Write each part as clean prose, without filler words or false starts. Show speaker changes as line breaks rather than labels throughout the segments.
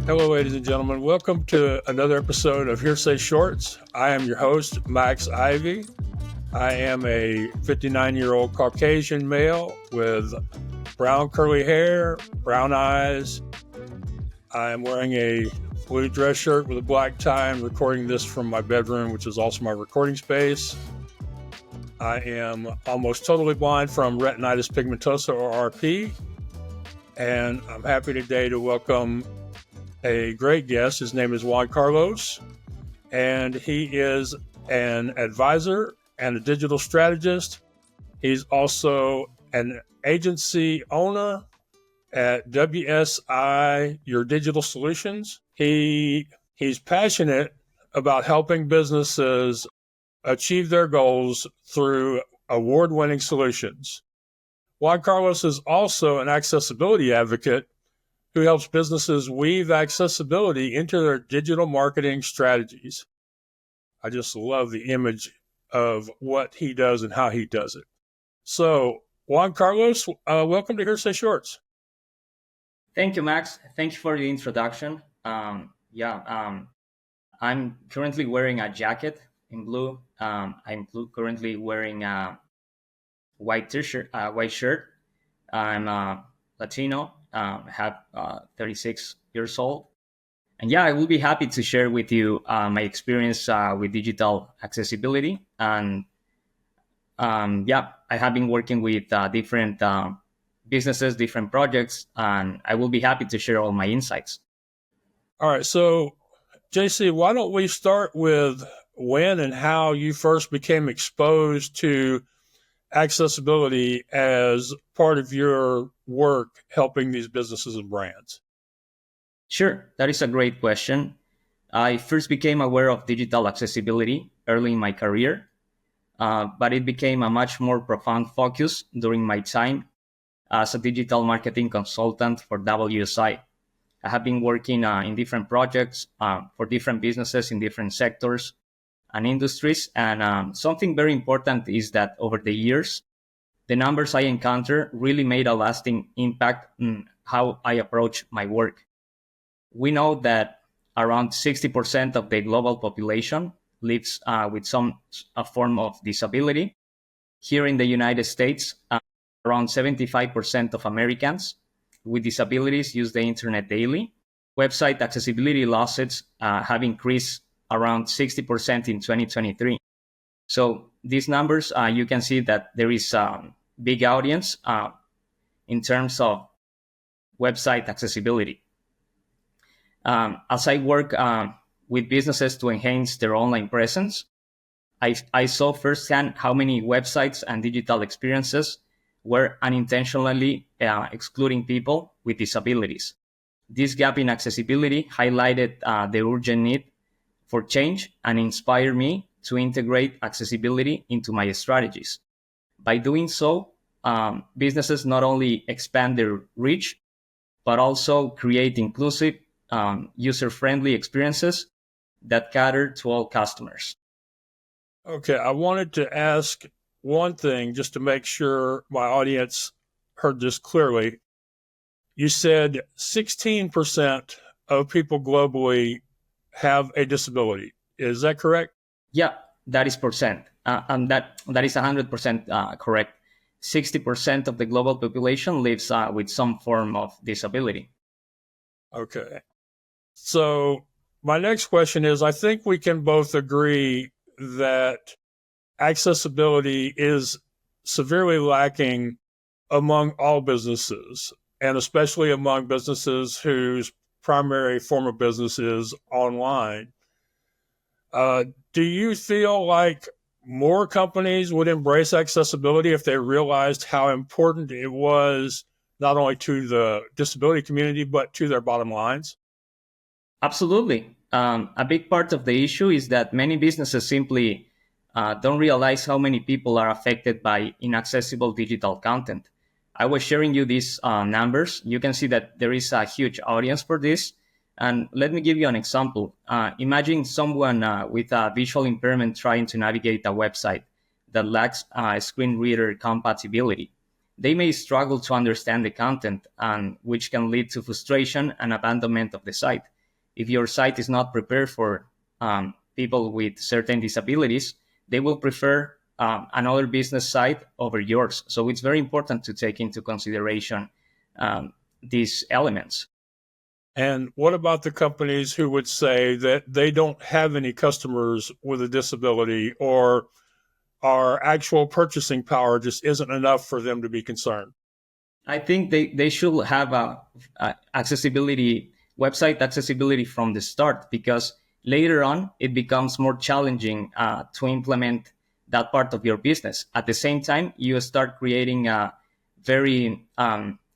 Hello, ladies and gentlemen. Welcome to another episode of HearSay Shorts. I am your host, Max Ivey. I am a 59-year-old Caucasian male with brown curly hair, brown eyes. I am wearing a blue dress shirt with a black tie and recording this from my bedroom, which is also my recording space. I am almost totally blind from retinitis pigmentosa, or RP. And I'm happy today to welcome a great guest. His name is Juan Carlos, and he is an advisor and a digital strategist. He's also an agency owner at WSI, Your Digital Solutions. He's passionate about helping businesses achieve their goals through award-winning solutions. Juan Carlos is also an accessibility advocate who helps businesses weave accessibility into their digital marketing strategies. I just love the image of what he does and how he does it. So, Juan Carlos, welcome to HearSay Shorts.
Thank you, Max. Thank you for the introduction. I'm currently wearing a jacket in blue. I'm currently wearing a white t-shirt, white shirt. I'm Latino. Have 36 years old. And I will be happy to share with you my experience with digital accessibility. And I have been working with different businesses, different projects, and I will be happy to share all my insights.
All right. So, JC, why don't we start with when and how you first became exposed to accessibility as part of your work helping these businesses and brands?
Sure, that is a great question. I first became aware of digital accessibility early in my career, but it became a much more profound focus during my time as a digital marketing consultant for WSI. I have been working in different projects for different businesses in different sectors and industries. And something very important is that over the years, the numbers I encounter really made a lasting impact on how I approach my work. We know that around 60% of the global population lives with some form of disability. Here in the United States, around 75% of Americans with disabilities use the internet daily. Website accessibility lawsuits have increased around 60% in 2023. So these numbers, you can see that there is a big audience in terms of website accessibility. As I work with businesses to enhance their online presence, I saw firsthand how many websites and digital experiences were unintentionally excluding people with disabilities. This gap in accessibility highlighted the urgent need for change and inspired me to integrate accessibility into my strategies. By doing so, businesses not only expand their reach, but also create inclusive, user-friendly experiences that cater to all customers.
Okay, I wanted to ask one thing just to make sure my audience heard this clearly. You said 16% of people globally have a disability. Is that correct?
Yeah, that is percent. And that is 100% correct. 60% of the global population lives with some form of disability.
Okay. So my next question is, I think we can both agree that accessibility is severely lacking among all businesses, and especially among businesses whose primary form of business is online. Do you feel like more companies would embrace accessibility if they realized how important it was not only to the disability community, but to their bottom lines?
Absolutely. A big part of the issue is that many businesses simply don't realize how many people are affected by inaccessible digital content. I was sharing you these numbers. You can see that there is a huge audience for this. And let me give you an example. Imagine someone with a visual impairment trying to navigate a website that lacks screen reader compatibility. They may struggle to understand the content, and which can lead to frustration and abandonment of the site. if your site is not prepared for people with certain disabilities, they will prefer another business site over yours. So it's very important to take into consideration these elements.
And what about the companies who would say that they don't have any customers with a disability, or our actual purchasing power just isn't enough for them to be concerned?
I think they should have a accessibility, website accessibility from the start, because later on it becomes more challenging to implement that part of your business. At the same time, you start creating a very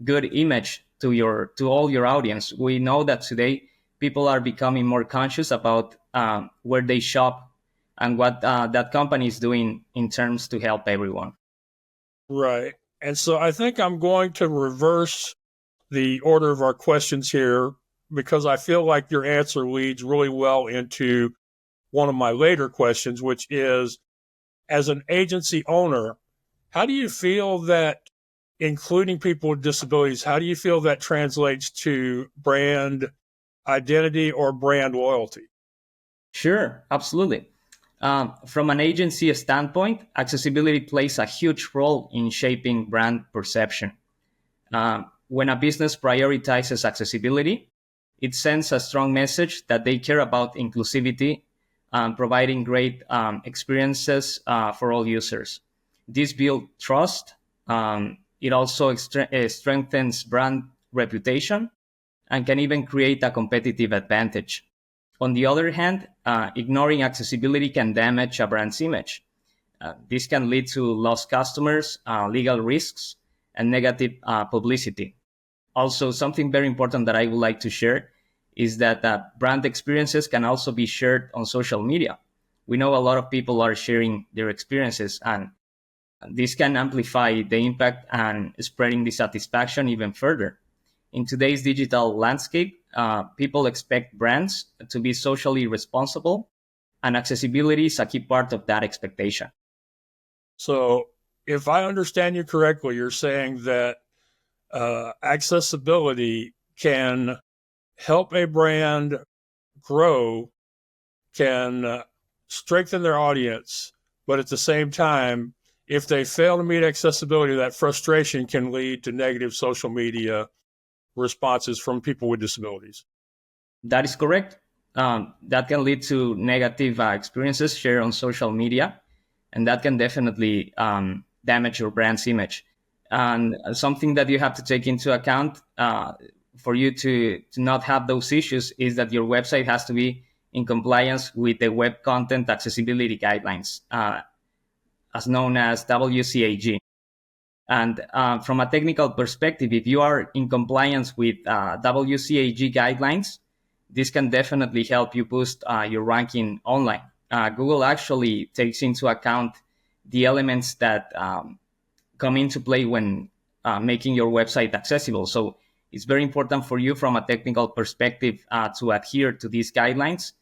good image to all your audience. We know that today people are becoming more conscious about where they shop and what that company is doing in terms to help everyone.
Right. And so I think I'm going to reverse the order of our questions here, because I feel like your answer leads really well into one of my later questions, which is, as an agency owner, how do you feel that including people with disabilities, how do you feel that translates to brand identity or brand loyalty?
Sure, absolutely. From an agency standpoint, accessibility plays a huge role in shaping brand perception. When a business prioritizes accessibility, it sends a strong message that they care about inclusivity and providing great experiences for all users. This builds trust. It also strengthens brand reputation and can even create a competitive advantage. On the other hand, ignoring accessibility can damage a brand's image. This can lead to lost customers, legal risks, and negative publicity. Also, something very important that I would like to share is that brand experiences can also be shared on social media. We know a lot of people are sharing their experiences, and this can amplify the impact and spreading dissatisfaction even further. In today's digital landscape, people expect brands to be socially responsible, and accessibility is a key part of that expectation.
So if I understand you correctly, you're saying that accessibility can help a brand grow, can strengthen their audience, but at the same time, if they fail to meet accessibility, that frustration can lead to negative social media responses from people with disabilities.
That is correct. That can lead to negative experiences shared on social media, and that can definitely damage your brand's image. And something that you have to take into account for you to not have those issues is that your website has to be in compliance with the Web Content Accessibility Guidelines, as known as WCAG. And from a technical perspective, if you are in compliance with WCAG guidelines, this can definitely help you boost your ranking online. Google actually takes into account the elements that come into play when making your website accessible. So it's very important for you from a technical perspective to adhere to these guidelines,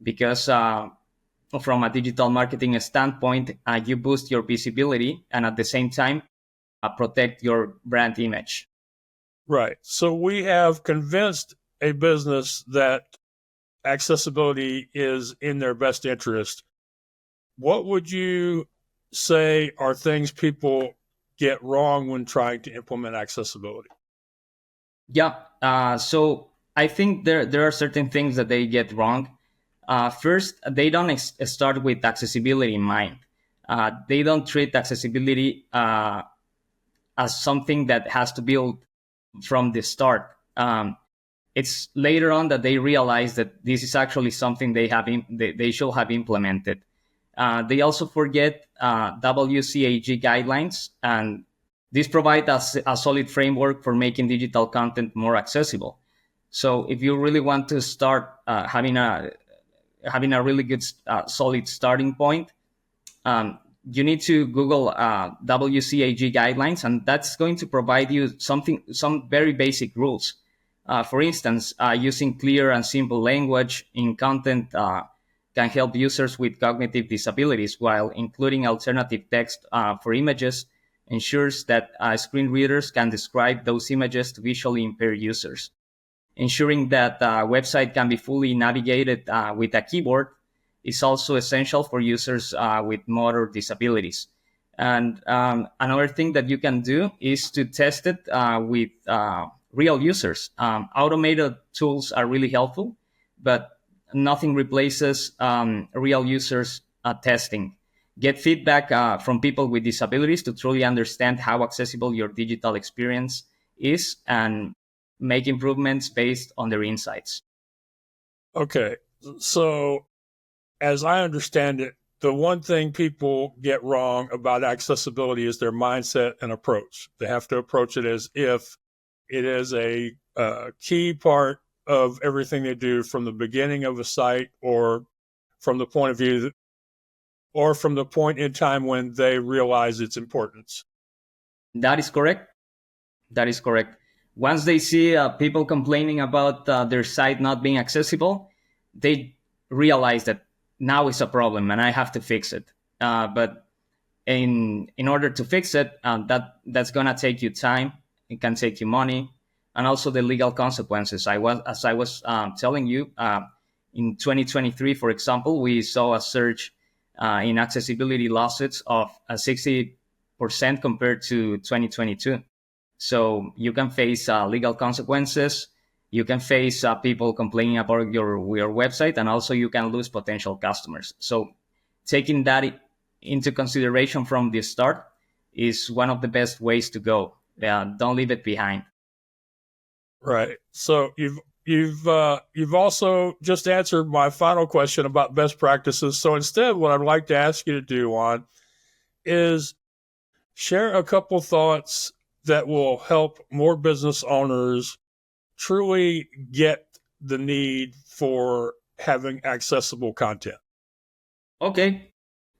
because from a digital marketing standpoint, you boost your visibility and at the same time protect your brand image.
Right. So we have convinced a business that accessibility is in their best interest. What would you say are things people get wrong when trying to implement accessibility?
Yeah. So I think there are certain things that they get wrong. First, they don't start with accessibility in mind. They don't treat accessibility as something that has to build from the start. It's later on that they realize that this is actually something they should have implemented. They also forget WCAG guidelines, and this provides us a solid framework for making digital content more accessible. So if you really want to start having a really good solid starting point, you need to Google WCAG guidelines, and that's going to provide you some very basic rules. For instance, using clear and simple language in content can help users with cognitive disabilities, while including alternative text for images ensures that screen readers can describe those images to visually impaired users. Ensuring that the website can be fully navigated with a keyboard is also essential for users with motor disabilities. And another thing that you can do is to test it with real users. Automated tools are really helpful, but nothing replaces real users testing. Get feedback from people with disabilities to truly understand how accessible your digital experience is and make improvements based on their insights.
Okay, so as I understand it, the one thing people get wrong about accessibility is their mindset and approach. They have to approach it as if it is a key part of everything they do from the beginning of a site, or from the point of view or from the point in time when they realize its importance.
That is correct. That is correct. Once they see people complaining about their site not being accessible, they realize that now it's a problem and I have to fix it. But in order to fix it, that's gonna take you time. It can take you money, and also the legal consequences. As I was telling you, in 2023, for example, we saw a surge in accessibility lawsuits of 60% compared to 2022. So you can face legal consequences. You can face people complaining about your website, and also you can lose potential customers. So taking that into consideration from the start is one of the best ways to go. Don't leave it behind.
Right. So you've also just answered my final question about best practices. So instead, what I'd like to ask you to do, Juan, is share a couple thoughts that will help more business owners truly get the need for having accessible content.
Okay.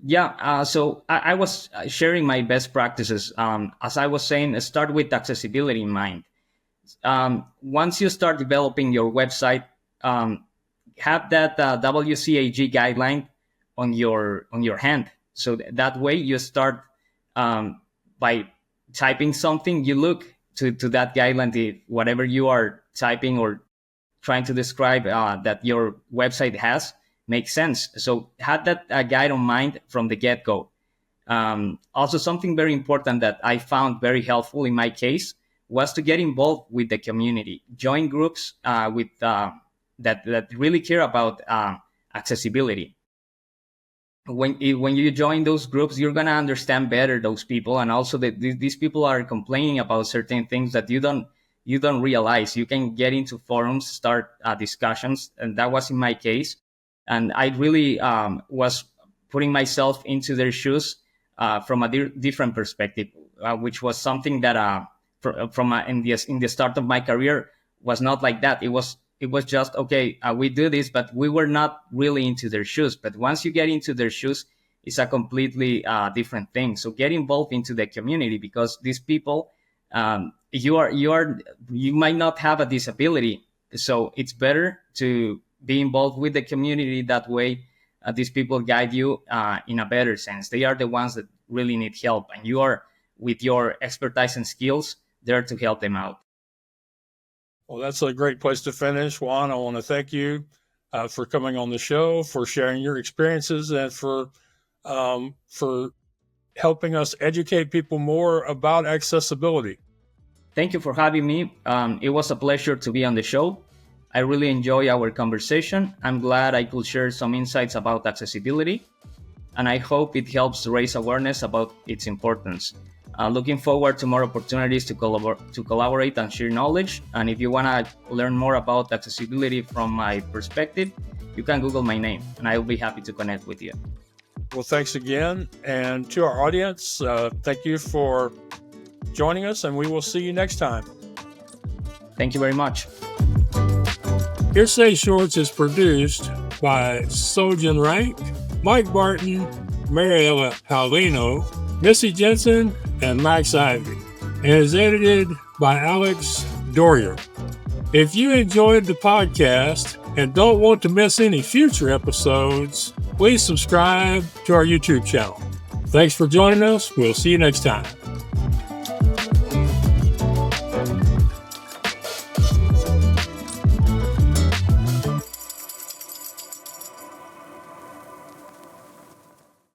Yeah. So I was sharing my best practices. As I was saying, start with accessibility in mind. Once you start developing your website, have that WCAG guideline on your hand. So that way you start by typing something, you look to that guideline, whatever you are typing or trying to describe that your website has makes sense. So have that guide on mind from the get-go. Also, something very important that I found very helpful in my case was to get involved with the community, join groups with that really care about accessibility. When you join those groups, you're gonna understand better those people, and also that these people are complaining about certain things that you don't realize. You can get into forums, start discussions, and that was in my case. And I really was putting myself into their shoes from a different perspective, which was something that in the start of my career was not like that. It was just, okay, we do this, but we were not really into their shoes. But once you get into their shoes, it's a completely different thing. So get involved into the community, because these people, you might not have a disability. So it's better to be involved with the community. That way, these people guide you in a better sense. They are the ones that really need help, and you are, with your expertise and skills, there to help them out.
Well, that's a great place to finish. Juan, I want to thank you for coming on the show, for sharing your experiences, and for helping us educate people more about accessibility.
Thank you for having me. It was a pleasure to be on the show. I really enjoy our conversation. I'm glad I could share some insights about accessibility, and I hope it helps raise awareness about its importance. Looking forward to more opportunities to collaborate and share knowledge. And if you want to learn more about accessibility from my perspective, you can Google my name, and I will be happy to connect with you.
Well, thanks again. And to our audience, thank you for joining us, and we will see you next time.
Thank you very much.
HearSay Shorts is produced by Sojin, Mike Barton, Mariella Paulino, Missy Jensen, and Max Ivey, and is edited by Alex Dorrier. If you enjoyed the podcast and don't want to miss any future episodes, please subscribe to our YouTube channel. Thanks for joining us. We'll see you next time.